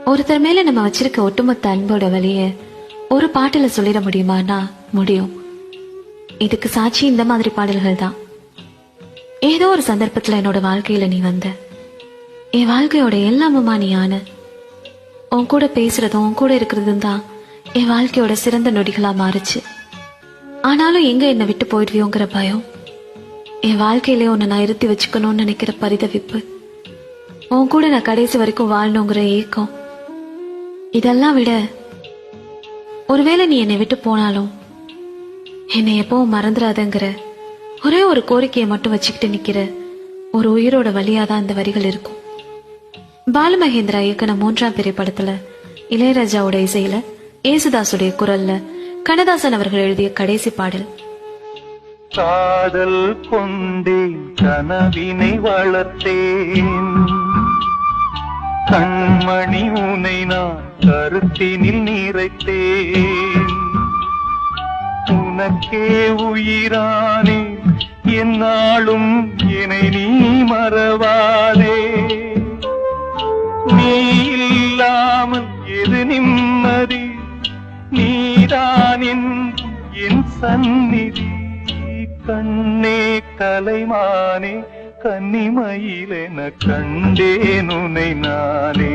ஒருத்தர் மேல நம்ம வச்சிருக்க ஒட்டுமொத்த அன்போட வழிய ஒரு பாட்டுல சொல்லிட முடியுமானா முடியும். இதுக்கு சாட்சி இந்த மாதிரி பாடல்கள் தான். ஏதோ ஒரு சந்தர்ப்பத்துல என்னோட வாழ்க்கையில நீ வந்த, என் வாழ்க்கையோட எல்லாமுமா நீ ஆன. உன் கூட பேசுறதும் உன் கூட இருக்கிறதும் தான் என் வாழ்க்கையோட சிறந்த நொடிகளா மாறுச்சு. ஆனாலும் எங்க என்னை விட்டு போயிடுவியோங்கிற பயம், என் வாழ்க்கையிலே உன்னை நான் இருத்தி வச்சுக்கணும்னு நினைக்கிற பரிதவிப்பு, உன் கூட நான் கடைசி வரைக்கும் வாழணுங்கிற ஏக்கம், இதெல்லாம் விட ஒருவேளை நீ என்னை விட்டு போனாலும் என்னை எப்பவும் மறந்துடாதங்கிற ஒரே ஒரு கோரிக்கையை மட்டும் வச்சுக்கிட்டு நிக்கிற ஒரு உயிரோட வழியாதான் இந்த வரிகள் இருக்கும். பாலுமகேந்திரா இயக்குன 3ஆம் திரைப்படத்துல இளையராஜாவோட இசையில ஏசுதாசுடைய குரல்ல கண்ணதாசன் அவர்கள் எழுதிய கடைசி பாடல். காதல் கொண்டேன், கனவினை வளர்த்தேன், கண்மணி உனை நான் கருத்தினில் நிறைத்தேன், உனக்கே உயிரானே என்னாலும் என்னை நீ மறவாதே, நீ இல்லாமல் எது நிம்மதி, நீதான் என் சந்நிதி, கண்ணே கலைமானே கன்னிமயிலென கண்டேன் உனை நானே.